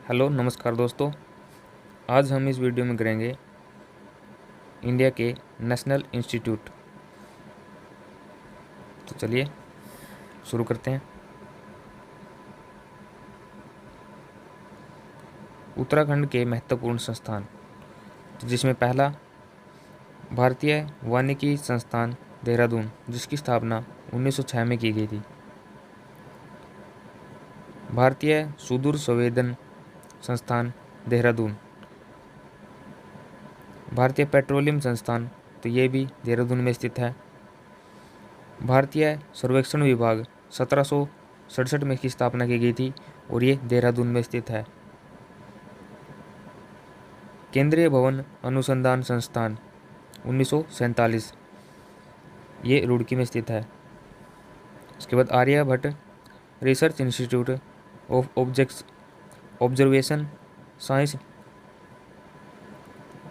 Hello नमस्कार दोस्तों। आज हम इस वीडियो में करेंगे इंडिया के नेशनल इंस्टीट्यूट। तो चलिए शुरू करते हैं। उत्तराखंड के महत्वपूर्ण संस्थान, जिसमें पहला भारतीय वानिकी संस्थान देहरादून, जिसकी स्थापना 1906 में की गई थी। भारतीय सुदूर संवेदन संस्थान देहरादून। भारतीय पेट्रोलियम संस्थान, तो ये भी देहरादून में स्थित है। भारतीय सर्वेक्षण विभाग 1767 में इसकी स्थापना की गई थी और ये देहरादून में स्थित है। केंद्रीय भवन अनुसंधान संस्थान 1947, ये रुड़की में स्थित है। इसके बाद Aryabhatta research institute of observation science,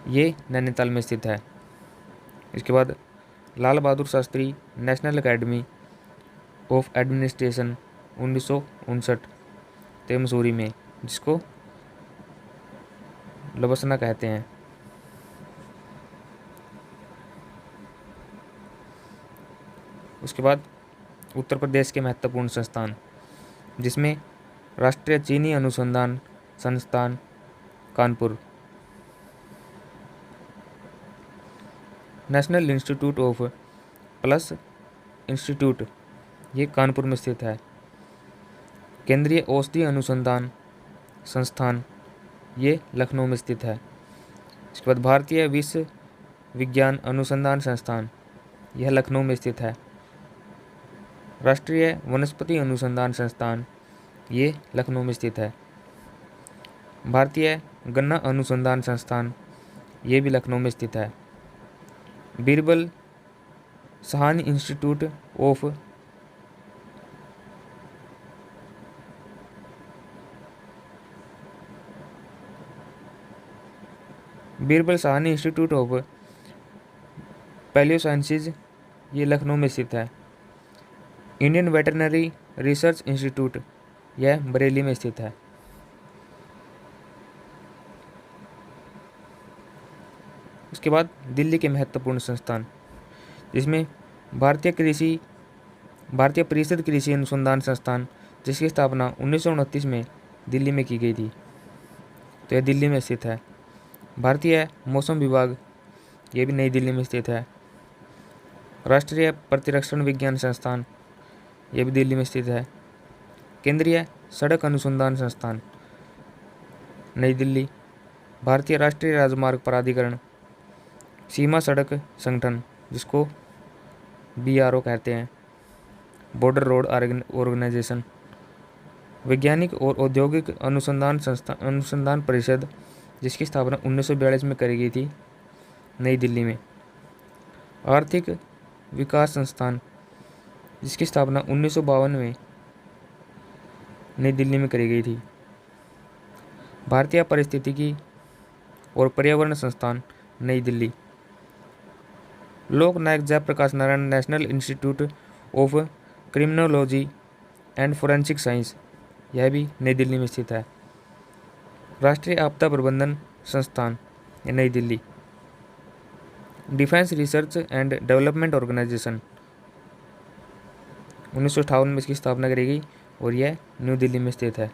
ये नैनीताल में स्थित है। इसके बाद Lal Bahadur Shastri national academy of administration 1959, ते मसूरी में, जिसको लबसना कहते हैं। उसके बाद उत्तर प्रदेश के महत्वपूर्ण संस्थान, जिसमें राष्ट्रीय चीनी अनुसंधान संस्थान Kanpur, national institute of plus institute, ये कानपुर में स्थित है। केंद्रीय औषधि अनुसंधान संस्थान, ये लखनऊ में स्थित है। इसके बाद भारतीय विश्व विज्ञान अनुसंधान संस्थान, यह लखनऊ में स्थित है। राष्ट्रीय वनस्पति अनुसंधान संस्थान, ये लखनऊ में स्थित है। भारतीय गन्ना अनुसंधान संस्थान, ये भी लखनऊ में स्थित है। Birbal Sahni institute of Birbal Sahni institute of palaeosciences, ये लखनऊ में स्थित है। इंडियन वेटरनरी रिसर्च इंस्टीट्यूट, यह बरेली में स्थित है। उसके बाद दिल्ली के महत्वपूर्ण संस्थान, जिसमें भारतीय परिषद कृषि अनुसंधान संस्थान, जिसकी स्थापना 1929 में दिल्ली में की गई थी, तो यह दिल्ली में स्थित है। भारतीय मौसम विभाग, ये भी नई दिल्ली में स्थित है। राष्ट्रीय प्रतिरक्षण विज्ञान संस्थान, ये भी दिल्ली में स्थित है। केंद्रीय सड़क अनुसंधान संस्थान, नई दिल्ली। भारतीय राष्ट्रीय राजमार्ग प्राधिकरण, सीमा सड़क संगठन, जिसको BRO कहते हैं, बॉर्डर रोड ऑर्गेनाइजेशन। वैज्ञानिक और औद्योगिक अनुसंधान परिषद, जिसकी स्थापना 1942 में करी गई थी, नई दिल्ली में। आर्थिक विकास संस्थान, जिसकी स्थापना 1952 में नई दिल्ली में करी गई थी। भारतीय पारिस्थितिकी और पर्यावरण संस्थान, नई Delhi. Loknayak Jayaprakash Narayan national institute of criminology and forensic science, यह भी नई दिल्ली में स्थित है। राष्ट्रीय आपदा प्रबंधन संस्थान, नई Delhi. Defence research and development organisation, 1958 में इसकी स्थापना करी गई और यह न्यू दिल्ली में स्थित है।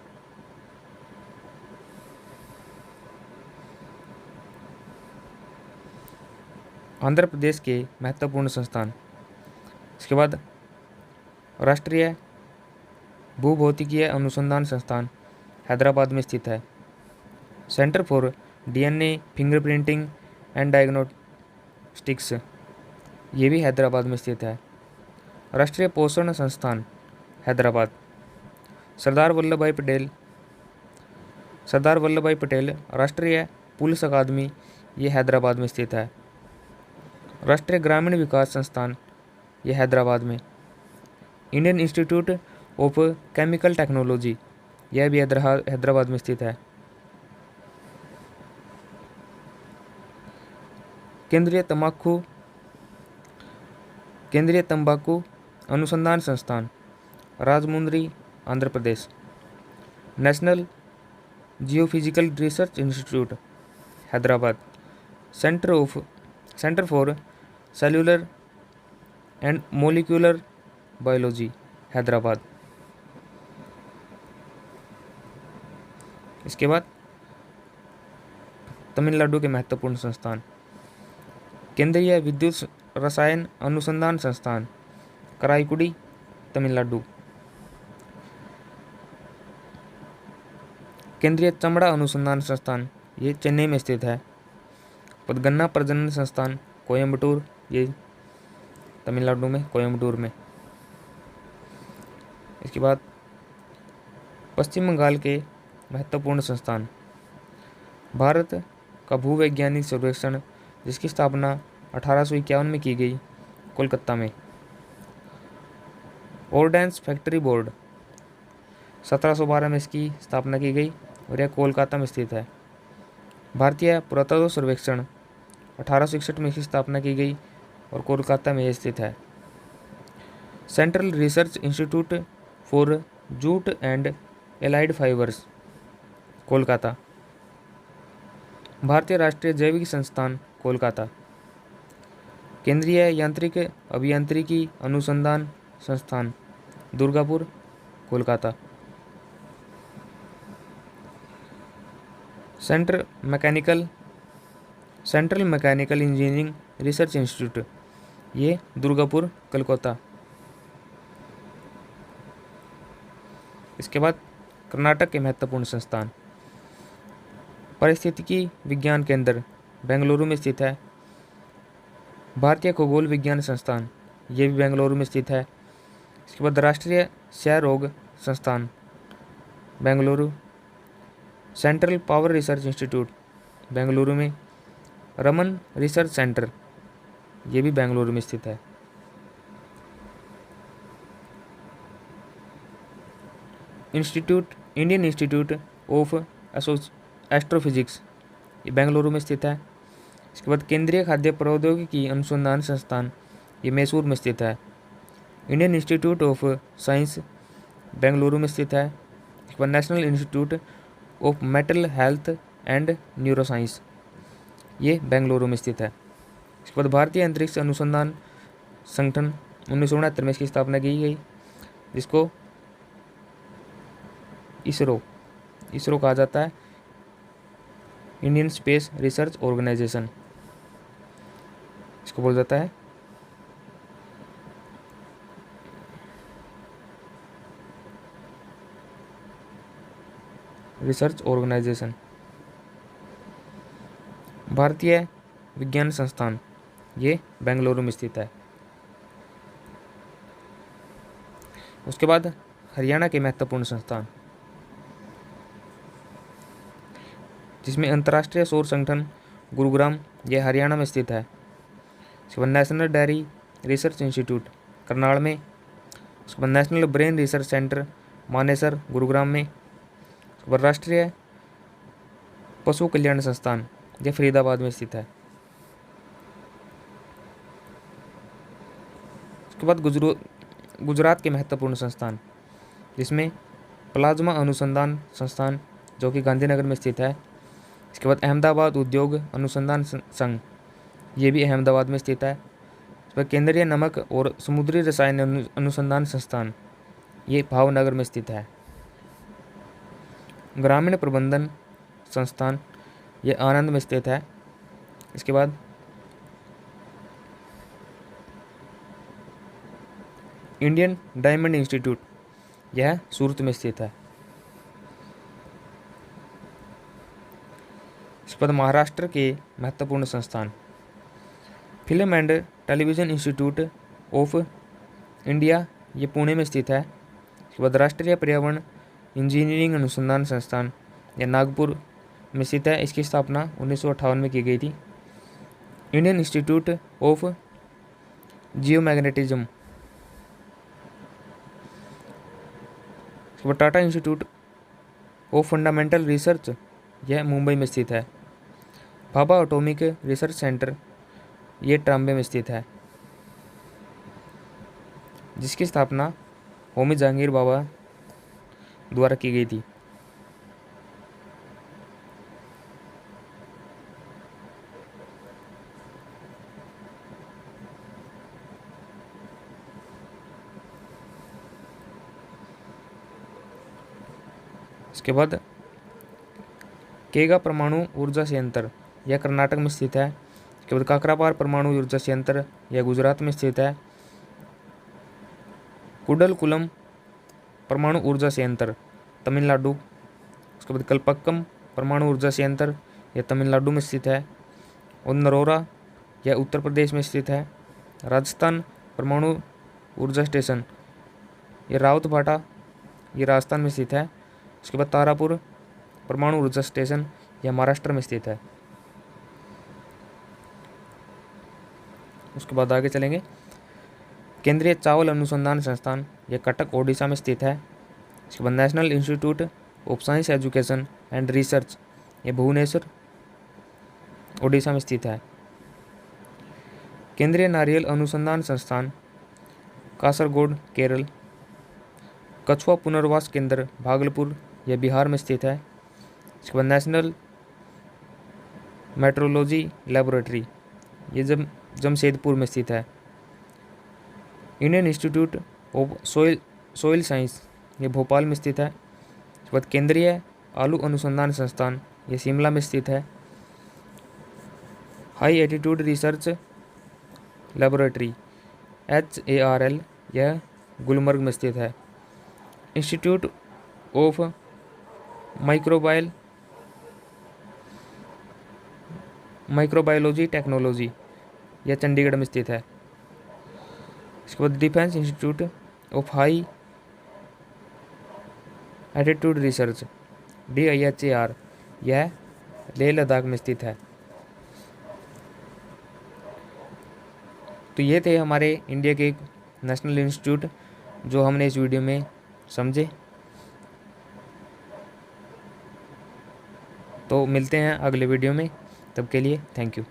आंध्र प्रदेश के महत्वपूर्ण संस्थान, इसके बाद राष्ट्रीय भूभौतिकीय अनुसंधान संस्थान हैदराबाद में स्थित है। Centre for DNA fingerprinting and diagnostics, ये भी हैदराबाद में स्थित है। राष्ट्रीय पोषण संस्थान हैदराबाद। सरदार वल्लभ भाई पटेल राष्ट्रीय पुलिस अकादमी, ये हैदराबाद में स्थित है। राष्ट्रीय ग्रामीण विकास संस्थान, ये हैदराबाद में। Indian institute of chemical technology, यह भी हैदराबाद में स्थित है। केंद्रीय तंबाकू अनुसंधान संस्थान Rajahmundry, Andhra Pradesh. National geophysical research institute Hyderabad, centre for cellular and molecular biology Hyderabad. इसके बाद तमिलनाडु के महत्वपूर्ण संस्थान, केंद्रीय विद्युत रसायन अनुसंधान संस्थान कराईकुडी तमिलनाडु, केंद्रीय चमड़ा अनुसंधान संस्थान ये चेन्नई में स्थित है। गन्ना प्रजनन संस्थान कोयम्बटूर, ये तमिलनाडु में कोयम्बटूर में। इसके बाद पश्चिम बंगाल के महत्वपूर्ण संस्थान, भारत का भूवैज्ञानिक सर्वेक्षण जिसकी स्थापना 1851 में की गई कोलकाता में। ऑर्डेंस फैक्ट्री बोर्ड 1712 में इसकी स्थापना की गई और यह कोलकाता में स्थित है। भारतीय पुरातत्व सर्वेक्षण 1861 में इसकी स्थापना की गई और कोलकाता में यह स्थित है। Central research institute for jute and allied fibres Kolkata, भारतीय राष्ट्रीय जैविक संस्थान कोलकाता, केंद्रीय यांत्रिक अभियांत्रिकी अनुसंधान संस्थान Durgapur Kolkata, central mechanical engineering research institute ये दुर्गापुर कोलकाता। इसके बाद कर्नाटक के महत्वपूर्ण संस्थान, पारिस्थितिकी विज्ञान केंद्र बेंगलुरु में स्थित है। भारतीय खगोल विज्ञान संस्थान ये भी बेंगलुरु में स्थित है। इसके बाद राष्ट्रीय क्षय रोग संस्थान Bengaluru, central power research institute Bengaluru में, रमन रिसर्च सेंटर ये भी बेंगलुरु में स्थित है। इंडियन इंस्टीट्यूट ऑफ एस्ट्रोफिजिक्स ये बेंगलुरु में स्थित है। इसके बाद केंद्रीय खाद्य प्रौद्योगिकी अनुसंधान संस्थान ये मैसूर में स्थित है। Indian institute of science Bengaluru में स्थित है। इसके बाद national institute of mental health and neuroscience ये बेंगलुरु में स्थित है। इसके बाद भारतीय अंतरिक्ष अनुसंधान संगठन 1969 में इसकी स्थापना की गई, जिसको इसरो कहा जाता है, इंडियन स्पेस रिसर्च ऑर्गेनाइजेशन इसको बोला जाता है। Research organisation. भारतीय विज्ञान संस्थान ये बेंगलुरु में स्थित है। उसके बाद हरियाणा के महत्वपूर्ण संस्थान, जिसमें अंतर्राष्ट्रीय सौर संगठन गुरुग्राम ये हरियाणा में स्थित है। इसके बाद national dairy research institute Karnal में, उसके बाद national brain research centre Manesar Gurugram में, उसके बाद राष्ट्रीय पशु कल्याण संस्थान ये फरीदाबाद में स्थित है। उसके बाद गुजरात के महत्वपूर्ण संस्थान, जिसमें प्लाज्मा अनुसंधान संस्थान जो कि गांधीनगर में स्थित है। इसके बाद अहमदाबाद उद्योग अनुसंधान संघ ये भी अहमदाबाद में स्थित है। इस पर केंद्रीय नमक और समुद्री रसायन अनुसंधान संस्थान ये भावनगर में स्थित है। ग्रामीण प्रबंधन संस्थान ये आनंद में स्थित है। इसके बाद इंडियन डायमंड इंस्टीट्यूट यह सूरत में स्थित है। इसके बाद महाराष्ट्र के महत्वपूर्ण संस्थान, film and television institute of India ये पुणे में स्थित है। इसके बाद राष्ट्रीय पर्यावरण इंजीनियरिंग अनुसंधान संस्थान यह नागपुर में स्थित है। इसकी स्थापना 1958 में की गई थी। इंडियन इंस्टीट्यूट ऑफ जियोमैग्नेटिज्म, इसके बाद Tata institute of fundamental research यह मुंबई में स्थित है। भाभा एटॉमिक रिसर्च सेंटर ये ट्राम्बे में स्थित है, जिसकी स्थापना होमी जहांगीर बाबा द्वारा की गई थी। इसके बाद केगा परमाणु ऊर्जा संयंत्र, यह कर्नाटक में स्थित है। इसके बाद काकरापार परमाणु ऊर्जा संयंत्र, यह गुजरात में स्थित है। कुडलकुलम परमाणु ऊर्जा संयंत्र, तमिलनाडु। उसके बाद कलपक्कम परमाणु ऊर्जा संयंत्र, यह तमिलनाडु में स्थित है। और नरोरा, यह उत्तर प्रदेश में स्थित है। राजस्थान परमाणु ऊर्जा स्टेशन, यह रावतभाटा, ये राजस्थान में स्थित है। उसके बाद तारापुर परमाणु ऊर्जा स्टेशन, यह महाराष्ट्र में स्थित है। उसके बाद आगे चलेंगे। केंद्रीय चावल अनुसंधान संस्थान, यह कटक ओडिशा में स्थित है। इसके बाद national institute of science education and research, यह भुवनेश्वर ओडिशा में स्थित है। केंद्रीय नारियल अनुसंधान संस्थान, कासरगोड केरल। कछुआ पुनर्वास केंद्र भागलपुर, यह बिहार में स्थित है। इसके बाद नेशनल मेट्रोलॉजी लैबोरेटरी, ये जमशेदपुर में स्थित है। Indian institute of soil science, ये भोपाल में स्थित है। इसके बाद केंद्रीय आलू अनुसंधान संस्थान, ये शिमला में स्थित है। High attitude research laboratory HARL, यह गुलमर्ग में स्थित है। इंस्टीट्यूट ऑफ माइक्रोबायोलॉजी टेक्नोलॉजी, यह चंडीगढ़ में स्थित है। इसके बाद defence institute of high attitude research DIHAR, यह लेह लद्दाख में स्थित है। तो ये थे हमारे इंडिया के नेशनल इंस्टीट्यूट जो हमने इस वीडियो में समझे। तो मिलते हैं अगले वीडियो में, तब के लिए थैंक यू।